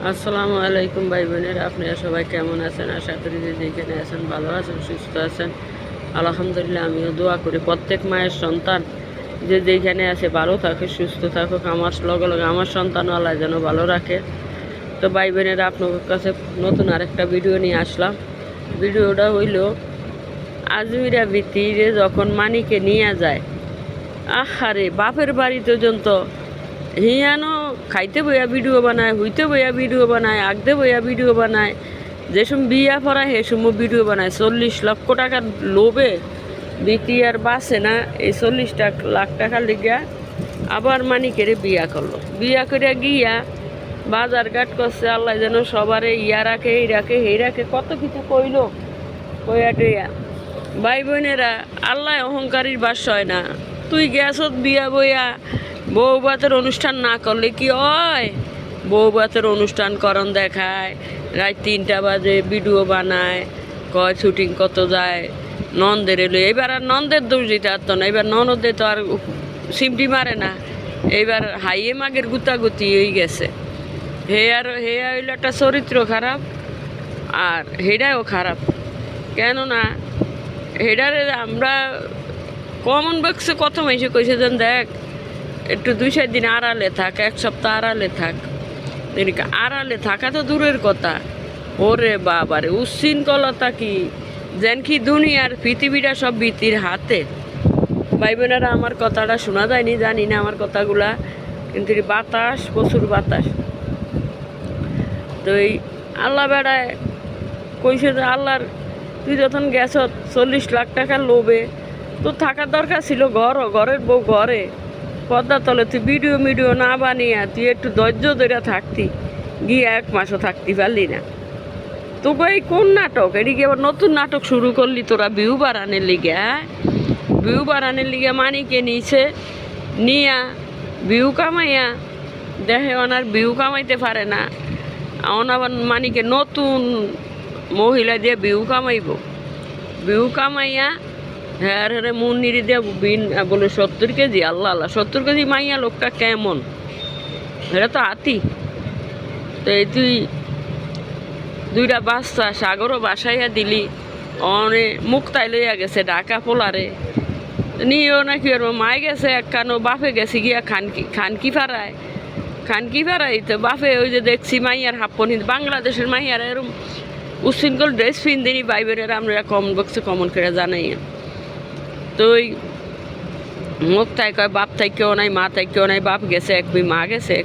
আসসালামু আলাইকুম ভাই বোনেরা, আপনারা সবাই কেমন আছেন? আশা করি যে যেখানে আছেন ভালো আছেন, সুস্থ আছেন। আলহামদুলিল্লাহ, আমিও দোয়া করি প্রত্যেক মায়ের সন্তান যে যেখানে আছে ভালো থাকে, সুস্থ থাকুক। আমার লগে লগে আমার সন্তান আল্লাহ যেন ভালো রাখে। তো ভাই বোনেরা, আপনার কাছে নতুন আরেকটা ভিডিও নিয়ে আসলাম। ভিডিওটা হইল আজমিরা ভিত্তিরে যখন মানিকে নিয়ে যায়, আহারে বাপের বাড়িতে পর্যন্ত হিয়ানো খাইতে বইয়া ভিডিও বানায়, হইতে বইয়া ভিডিও বানায়, আগতে বইয়া ভিডিও বানায়, যেসব বিয়া পড়া হেসম ভিডিও বানায়। 40 লক্ষ টাকার লোভে বিক্রি আর বাসে না, এই 40 লাখ টাকার লিগা আবার মানিকেরে বিয়া করলো। বিয়া করে গিয়া বাজার ঘাট করছে, আল্লাহ যেন সবারে ইয়া রাখে, এই রাখে, এই রাখে, কত কিছু কইলো। কইয়া টইয়া ভাই বোনেরা, আল্লাহ অহংকারীর বাস হয় না। তুই গেছত বিয়া বইয়া বউ ভাতের অনুষ্ঠান না করলে কি হয়? বউ ভাতের অনুষ্ঠান করন দেখায়, রাত 3টা বাজে ভিডিও বানায়, কয় শুটিং কত যায়, নন্দের এলো। এবার আর নন্দের দোষ দিতে পারতো না, এবার ননদে তো আর সিমটি মারে না। এইবার হাইয়ে মাগের গুতাগুতি হয়ে গেছে। হে হইলো একটা চরিত্র খারাপ, আর হেডাও খারাপ। কেননা হেডারে আমরা কমন বক্সে কত মেশে কইছে যেন দেখ একটু 2-4 দিন আড়ালে থাক, 1 সপ্তাহ আড়ালে থাক। আড়ালে থাকা তো দূরের কথা, ওরে বাবারে উচ্ছৃঙ্খলতা কি! যেন কি দুনিয়ার পৃথিবীটা সব ভীতির হাতে। ভাই বোনেরা, আমার কথাটা শোনা যায়নি জানি না, আমার কথাগুলা কিন্তু বাতাস, প্রচুর বাতাস। তো এই আল্লাহ বেড়ায় কইছে যে আল্লাহর, তুই যখন গেছ 40 লাখ টাকার লোভে, তোর থাকার দরকার ছিল ঘরের বউ ঘরে পর্দা তলে। তুই ভিডিও না বানিয়ে তুই একটু ধৈর্য ধরে থাকতি, গিয়ে 1 মাসও থাকতে পারলি না। তোকে এই কোন নাটক? এদিকে আবার নতুন নাটক শুরু করলি তোরা ভিউ বাড়ানোর লিগে। হ্যাঁ, ভিউ বাড়ানোর লিগে মানিকে নিছে, নিয়া ভিউ কামাইয়া দেখে ওনার ভিউ কামাইতে পারে না। আবার মানিকে নতুন মহিলা দিয়ে ভিউ কামাইব, ভিউ কামাইয়া হ্যাঁ হ্যাঁ মুন্নিরি দিয়ে বলে 70 কেজি। আল্লাহ আল্লাহ, 70 কেজি মাইয়া লোকটা কেমন? এটা তো হাতি। তো এই তুই 2টা বাচ্চা সাগরও বাসাইয়া দিলি, অনে মুক্তাই লইয়া গেছে ঢাকা পোলারে নিয়েও নাকি ওর মায় গেছে এক কানো, বাপে গেছে গিয়া খানকি ফারায় তো বাপে ওই যে দেখছি মাইয়ার হাপ্পনি। বাংলাদেশের মাইয়ার এরম উচ্ছৃঙ্খল ড্রেস পিনদিনি ভাই বোনেরা, আমরা কমন বক্সে কমন করে জানাই। তো ওই মুখ তাই কয় বাপ তাই কেউ নাই, মা তাই কেউ নাই, বাপ গেছে এক মা গেছে